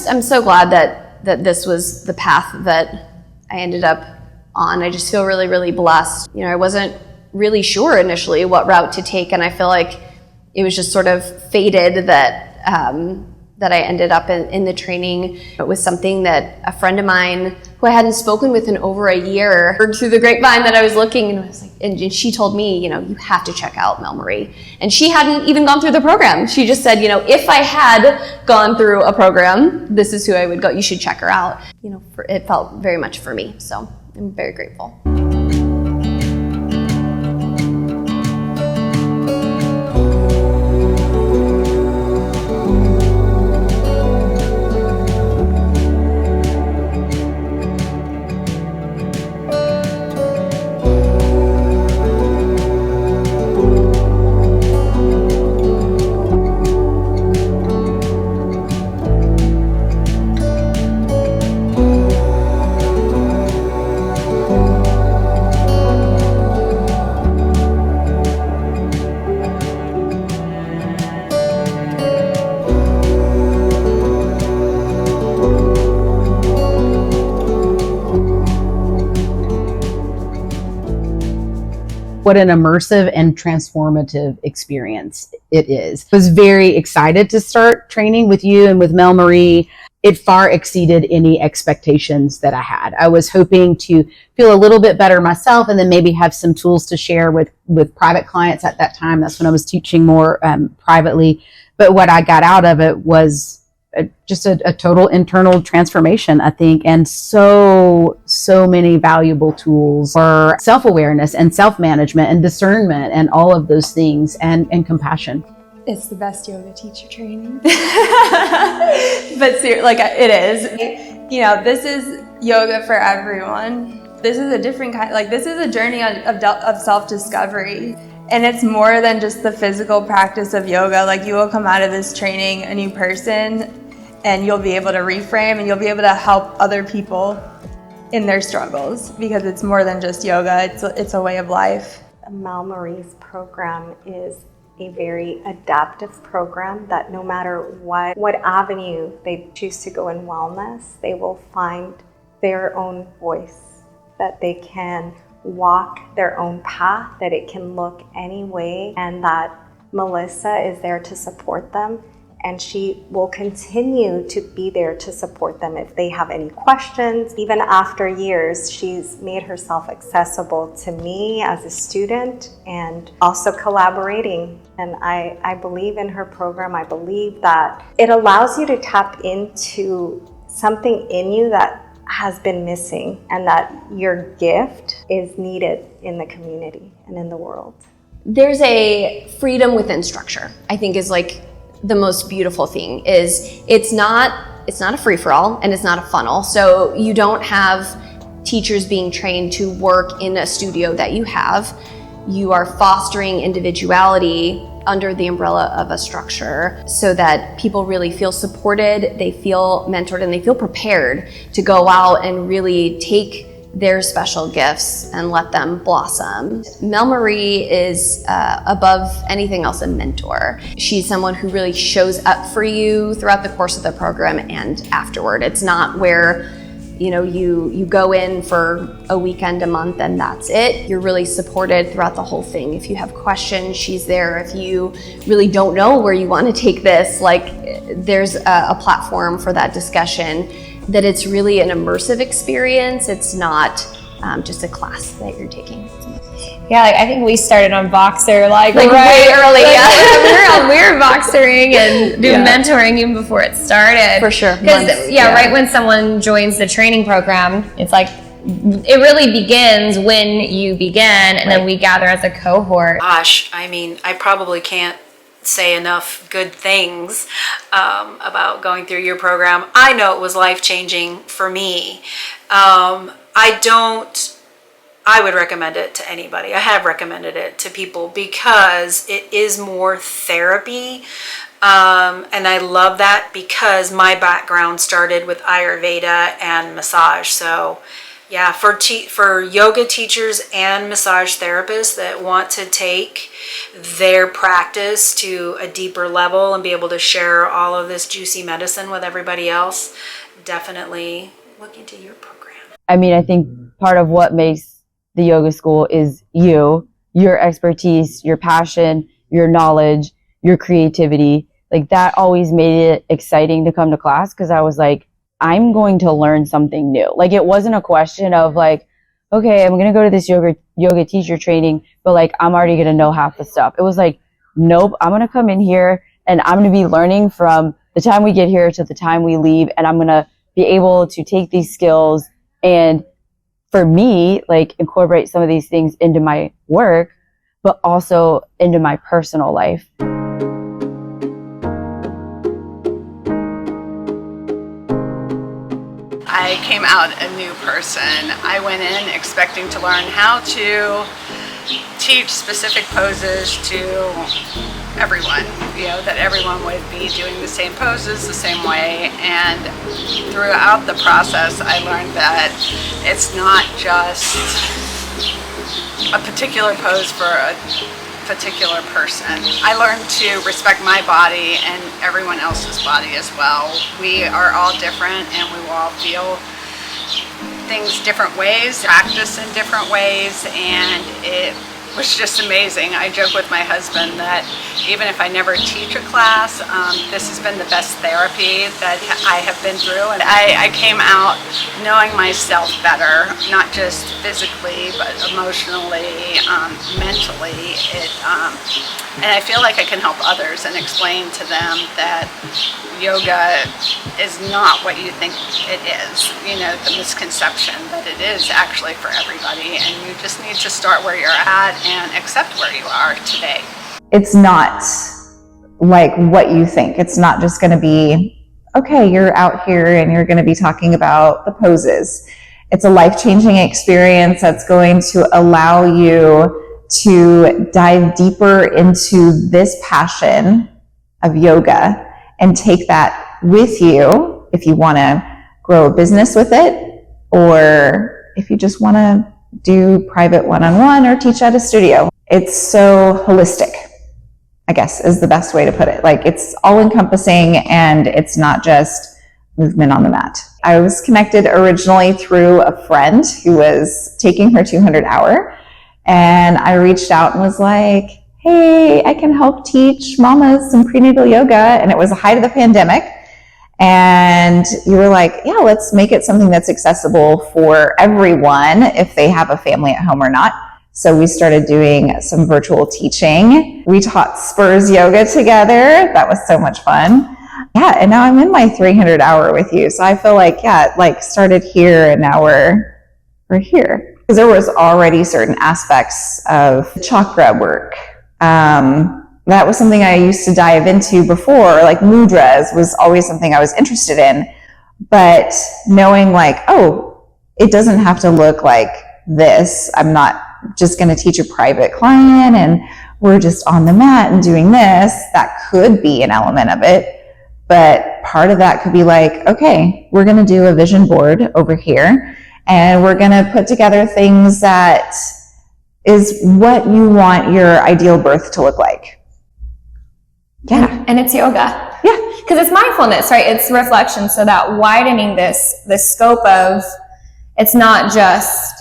I'm so glad that this was the path that I ended up on. I just feel really, really blessed. I wasn't really sure initially what route to take, and I feel like it was just sort of fated that I ended up in the training. It was something that a friend of mine who I hadn't spoken with in over a year heard through the grapevine that I was looking, and was like, and she told me, you have to check out MelMarie. And she hadn't even gone through the program. She just said, if I had gone through a program, this is who I would go. You should check her out. It felt very much for me. So I'm very grateful. What an immersive and transformative experience it is. I was very excited to start training with you and with MelMarie. It far exceeded any expectations that I had. I was hoping to feel a little bit better myself and then maybe have some tools to share with private clients at that time. That's when I was teaching more privately. But what I got out of it was just a total internal transformation, I think, and so many valuable tools for self-awareness and self-management and discernment and all of those things and compassion. It's the best yoga teacher training. But seriously, it is. This is yoga for everyone. This is a different kind, this is a journey of self-discovery. And it's more than just the physical practice of yoga. You will come out of this training a new person, and you'll be able to reframe, and you'll be able to help other people in their struggles, because it's more than just yoga. It's a way of life. MelMarie's program is a very adaptive program that no matter what avenue they choose to go in wellness, they will find their own voice, that they can walk their own path, that it can look any way, and that Melissa is there to support them, and she will continue to be there to support them if they have any questions. Even after years, she's made herself accessible to me as a student and also collaborating. And I believe in her program. I believe that it allows you to tap into something in you that has been missing, and that your gift is needed in the community and in the world. There's a freedom within structure, I think, is the most beautiful thing. Is it's not a free-for-all, and it's not a funnel. So you don't have teachers being trained to work in a studio that you have. You are fostering individuality under the umbrella of a structure so that people really feel supported, they feel mentored, and they feel prepared to go out and really take their special gifts and let them blossom. MelMarie is above anything else a mentor. She's someone who really shows up for you throughout the course of the program and afterward. It's not where you go in for a weekend, a month, and that's it. You're really supported throughout the whole thing. If you have questions, she's there. If you really don't know where you want to take this, there's a platform for that discussion. That it's really an immersive experience. It's not just a class that you're taking. Yeah, I think we started on Boxer way early. We were Boxering and doing mentoring even before it started. For sure. Because right when someone joins the training program, it's it really begins when you begin, and then we gather as a cohort. Gosh, I probably can't say enough good things about going through your program. I know it was life-changing for me. I would recommend it to anybody. I have recommended it to people because it is more therapy. And I love that because my background started with Ayurveda and massage. So Yeah, for yoga teachers and massage therapists that want to take their practice to a deeper level and be able to share all of this juicy medicine with everybody else, definitely look into your program. I mean, I think part of what makes the yoga school is your expertise, your passion, your knowledge, your creativity. Like, that always made it exciting to come to class, because I was like, I'm going to learn something new. Like, it wasn't a question of like, okay, I'm going to go to this yoga teacher training, but like, I'm already going to know half the stuff. It was like, nope, I'm going to come in here and I'm going to be learning from the time we get here to the time we leave. And I'm going to be able to take these skills and, for me, like, incorporate some of these things into my work, but also into my personal life. I came out a new person. I went in expecting to learn how to teach specific poses to everyone, that everyone would be doing the same poses the same way. And throughout the process, I learned that it's not just a particular pose for a particular person. I learned to respect my body and everyone else's body as well. We are all different and we will all feel things different ways, practice in different ways, and it was just amazing. I joke with my husband that even if I never teach a class, this has been the best therapy that I have been through. And I came out knowing myself better, not just physically, but emotionally, mentally. And I feel like I can help others and explain to them that yoga is not what you think it is. The misconception that it is actually for everybody, and you just need to start where you're at and accept where you are today. It's not like what you think. It's not just going to be, okay, you're out here and you're going to be talking about the poses. It's a life-changing experience that's going to allow you to dive deeper into this passion of yoga and take that with you if you want to grow a business with it, or if you just want to do private one-on-one or teach at a studio. It's so holistic, I guess, is the best way to put it. Like, it's all encompassing and it's not just movement on the mat. I was connected originally through a friend who was taking her 200 hour, and I reached out and was like, hey, I can help teach mamas some prenatal yoga. And it was the height of the pandemic. And you were like, yeah, let's make it something that's accessible for everyone, if they have a family at home or not. So we started doing some virtual teaching. We taught Spurs yoga together. That was so much fun. Yeah, and now I'm in my 300 hour with you. So I feel like, started here and now we're here. Because there was already certain aspects of chakra work. That was something I used to dive into before, like mudras was always something I was interested in. But knowing like, oh, it doesn't have to look like this. I'm not just going to teach a private client and we're just on the mat and doing this. That could be an element of it. But part of that could be like, okay, we're going to do a vision board over here and we're going to put together things that is what you want your ideal birth to look like. Yeah. And it's yoga. Yeah. Because it's mindfulness, right? It's reflection. So that widening this scope of, it's not just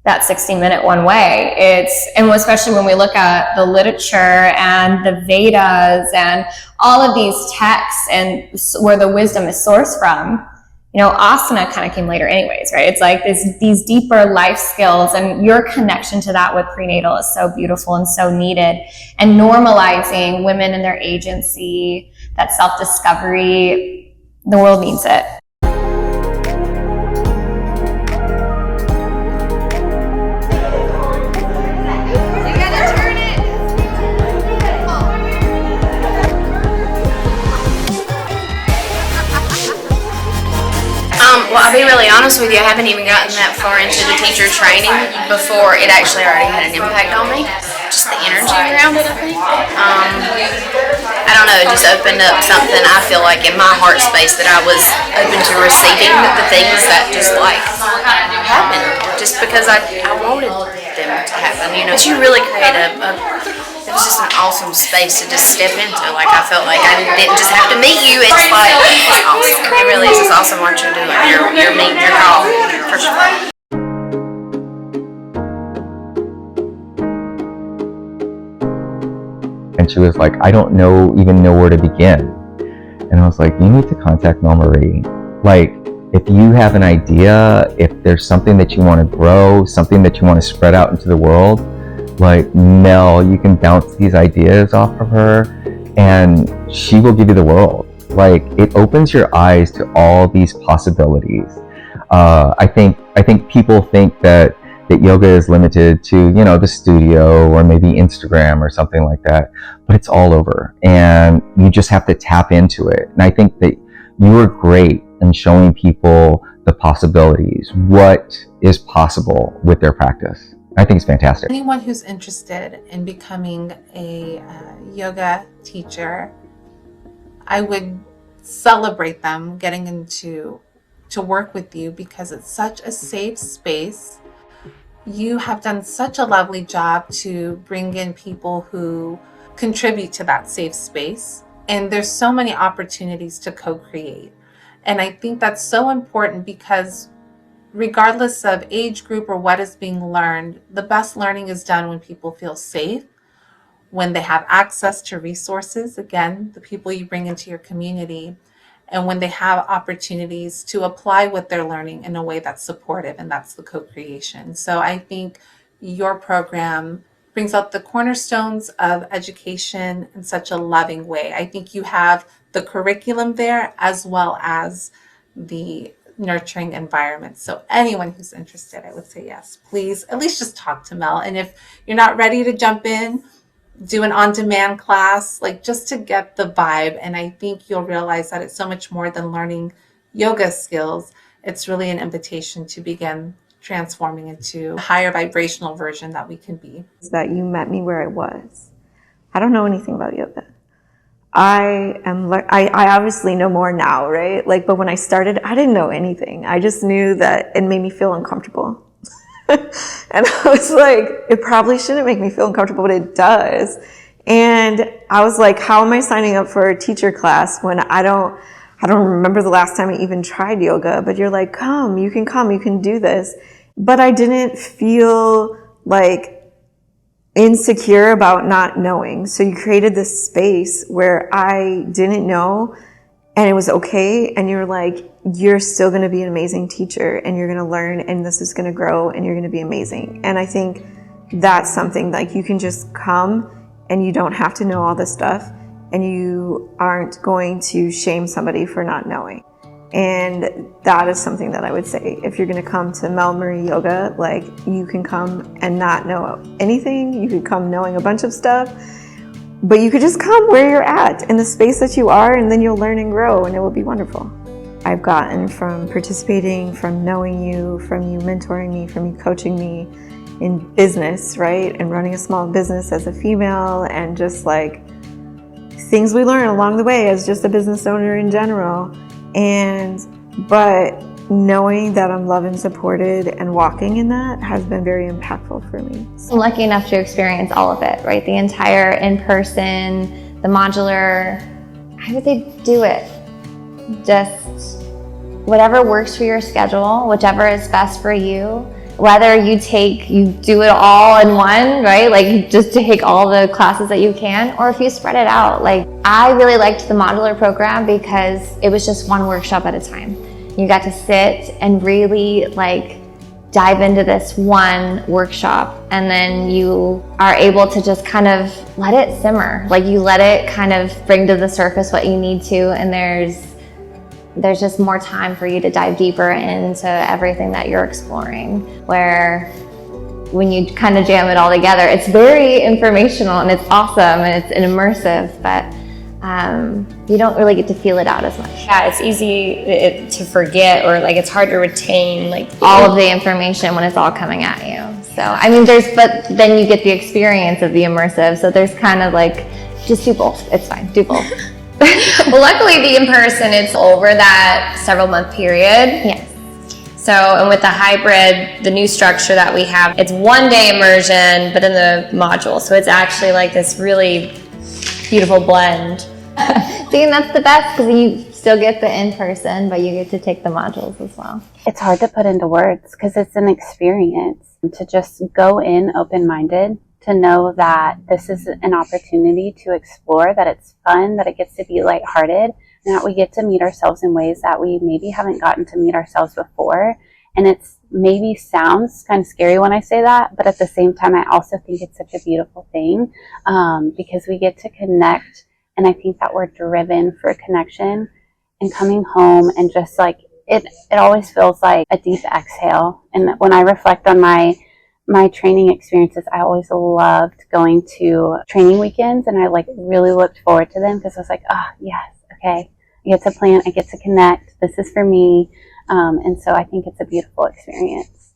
that 60-minute one way. And especially when we look at the literature and the Vedas and all of these texts and where the wisdom is sourced from, asana kind of came later anyways, right? It's like these deeper life skills, and your connection to that with prenatal is so beautiful and so needed. And normalizing women and their agency, that self-discovery, the world needs it. Well, I'll be really honest with you, I haven't even gotten that far into the teacher training before it actually already had an impact on me. Just the energy around it, I think. I don't know, it just opened up something I feel like in my heart space that I was open to receiving the things that just like happened. Just because I wanted them to happen, you know. But you really create it was just an awesome space to just step into. Like, I felt like I didn't just have to meet you. It's like, it's awesome. It really is. It's awesome what you're doing. You're meeting your call, for sure. And she was like, I don't even know where to begin. And I was like, you need to contact MelMarie. Like, if you have an idea, if there's something that you want to grow, something that you want to spread out into the world, like, Mel, you can bounce these ideas off of her and she will give you the world. Like, it opens your eyes to all these possibilities. I think people think that yoga is limited to, you know, the studio or maybe Instagram or something like that, but it's all over and you just have to tap into it. And I think that you are great in showing people the possibilities, what is possible with their practice. I think it's fantastic. Anyone who's interested in becoming a yoga teacher, I would celebrate them getting into to work with you because it's such a safe space. You have done such a lovely job to bring in people who contribute to that safe space. And there's so many opportunities to co-create. And I think that's so important because regardless of age group or what is being learned, the best learning is done when people feel safe, when they have access to resources, again, the people you bring into your community, and when they have opportunities to apply what they're learning in a way that's supportive, and that's the co-creation. So I think your program brings out the cornerstones of education in such a loving way. I think you have the curriculum there as well as the nurturing environment. So anyone who's interested, I would say yes, please at least just talk to Mel. And if you're not ready to jump in, do an on-demand class, like just to get the vibe. And I think you'll realize that it's so much more than learning yoga skills. It's really an invitation to begin transforming into a higher vibrational version that we can be. That you met me where I was. I don't know anything about yoga. I obviously know more now, right? Like, but when I started, I didn't know anything. I just knew that it made me feel uncomfortable. And I was like, it probably shouldn't make me feel uncomfortable, but it does. And I was like, how am I signing up for a teacher class when I don't remember the last time I even tried yoga, but you're like, come, you can do this. But I didn't feel like insecure about not knowing. So you created this space where I didn't know and it was okay. And you're like, you're still going to be an amazing teacher and you're going to learn and this is going to grow and you're going to be amazing. And I think that's something like you can just come and you don't have to know all this stuff and you aren't going to shame somebody for not knowing. And that is something that I would say, if you're going to come to MelMarie Yoga, like you can come and not know anything. You could come knowing a bunch of stuff, but you could just come where you're at in the space that you are, and then you'll learn and grow and it will be wonderful. I've gotten from participating, from knowing you, from you mentoring me, from you coaching me in business, right? And running a small business as a female and just like things we learn along the way as just a business owner in general. But knowing that I'm loved and supported and walking in that has been very impactful for me. I'm lucky enough to experience all of it, right? The entire in-person, the modular, I would say do it. Just whatever works for your schedule, whichever is best for you. Whether you do it all in one, right? Like just take all the classes that you can, or if you spread it out. Like I really liked the modular program because it was just one workshop at a time. You got to sit and really like dive into this one workshop, and then you are able to just kind of let it simmer. Like you let it kind of bring to the surface what you need to, and there's just more time for you to dive deeper into everything that you're exploring, where when you kind of jam it all together, it's very informational and it's awesome and it's immersive, but you don't really get to feel it out as much. Yeah, it's easy to forget, or like it's hard to retain like All of the information when it's all coming at you. So, I mean, but then you get the experience of the immersive. So there's kind of like, just do both. It's fine. Do both. Well, luckily the in-person, it's over that several month period. Yes. So, and with the hybrid, the new structure that we have, it's 1 day immersion, but in the module. So it's actually like this really beautiful blend. See, and that's the best because you still get the in-person, but you get to take the modules as well. It's hard to put into words because it's an experience. To just go in open-minded, to know that this is an opportunity to explore, that it's fun, that it gets to be lighthearted, and that we get to meet ourselves in ways that we maybe haven't gotten to meet ourselves before. And it's maybe sounds kind of scary when I say that, but at the same time, I also think it's such a beautiful thing because we get to connect. And I think that we're driven for connection, and coming home and just like, it always feels like a deep exhale. And when I reflect on my training experiences, I always loved going to training weekends, and I like really looked forward to them because I was like, oh yes, okay, I get to plan, I get to connect, this is for me. And so I think it's a beautiful experience.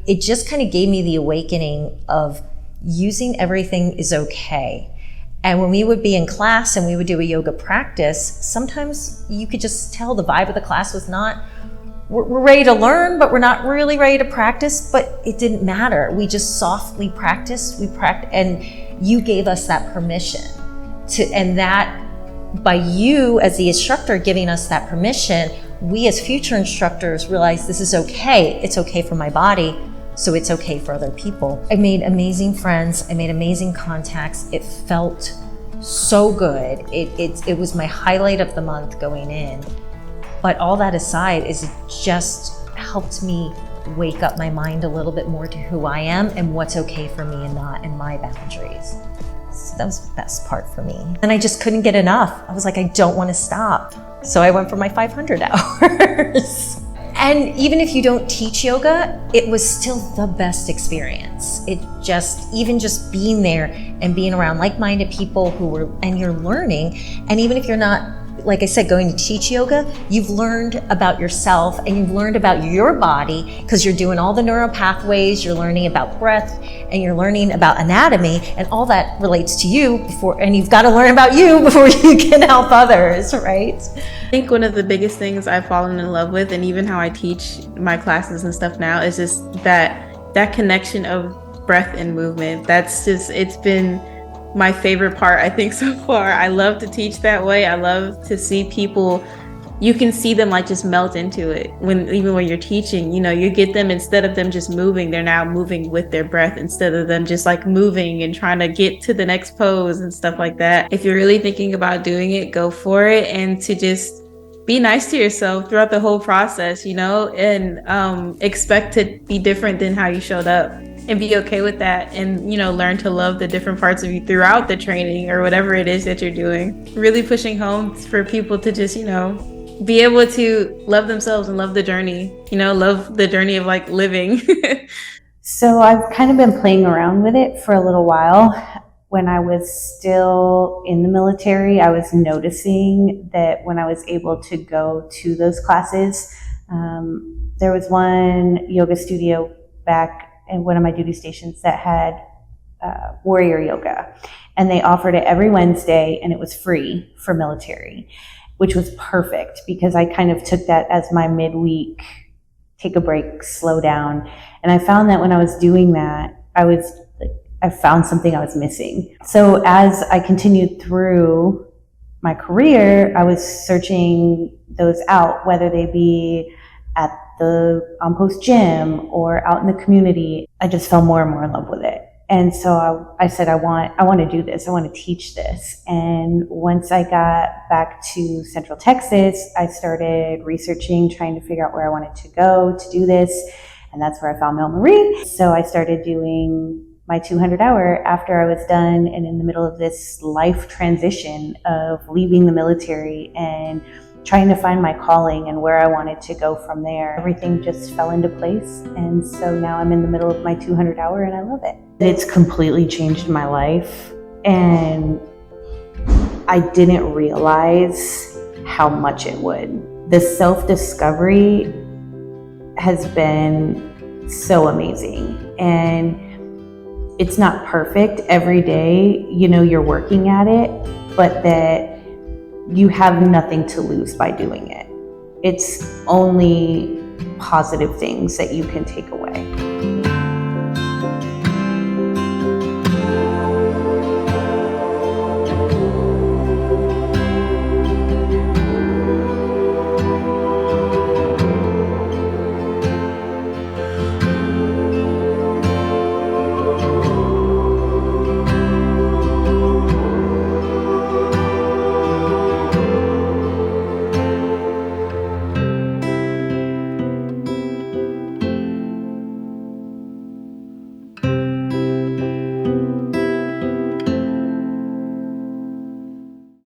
It just kind of gave me the awakening of using everything is okay. And when we would be in class and we would do a yoga practice, sometimes you could just tell the vibe of the class was not, we're ready to learn, but we're not really ready to practice, but it didn't matter. We just softly practiced, and you gave us that permission and that by you as the instructor giving us that permission, we as future instructors realize this is okay. It's okay for my body, so it's okay for other people. I made amazing friends. I made amazing contacts. It felt so good. It was my highlight of the month going in. But all that aside, is it just helped me wake up my mind a little bit more to who I am and what's okay for me and not, and my boundaries. So that was the best part for me. And I just couldn't get enough. I was like, I don't want to stop. So I went for my 500 hours. And even if you don't teach yoga, it was still the best experience. Even just being there and being around like-minded people and you're learning. And even if you're not, like I said, going to teach yoga, you've learned about yourself and you've learned about your body because you're doing all the neural pathways, you're learning about breath, and you're learning about anatomy, and all that relates to you and you've got to learn about you before you can help others, right? I think one of the biggest things I've fallen in love with, and even how I teach my classes and stuff now, is just that connection of breath and movement. It's been my favorite part, I think, so far. I love to teach that way. I love to see people, you can see them like just melt into it. Even when you're teaching, you get them, instead of them just moving, they're now moving with their breath instead of them just like moving and trying to get to the next pose and stuff like that. If you're really thinking about doing it, go for it, and to just be nice to yourself throughout the whole process, and expect to be different than how you showed up. And be okay with that, and learn to love the different parts of you throughout the training or whatever it is that you're doing. Really pushing home for people to just be able to love themselves and love the journey, love the journey of like living. So I've kind of been playing around with it for a little while. When I was still in the military, I was noticing that when I was able to go to those classes, there was one yoga studio back in one of my duty stations that had warrior yoga, and they offered it every Wednesday, and it was free for military, which was perfect because I kind of took that as my midweek, take a break, slow down. And I found that when I was doing that, I found something I was missing. So as I continued through my career, I was searching those out, whether they be at the on-post gym or out in the community. I just fell more and more in love with it. And so I said, I want to do this. I want to teach this. And once I got back to Central Texas, I started researching, trying to figure out where I wanted to go to do this. And that's where I found MelMarie. So I started doing my 200 hour after I was done and in the middle of this life transition of leaving the military and trying to find my calling and where I wanted to go from there. Everything just fell into place. And so now I'm in the middle of my 200 hour and I love it. It's completely changed my life. And I didn't realize how much it would. The self-discovery has been so amazing, and it's not perfect every day, you're working at it, but that you have nothing to lose by doing it. It's only positive things that you can take away.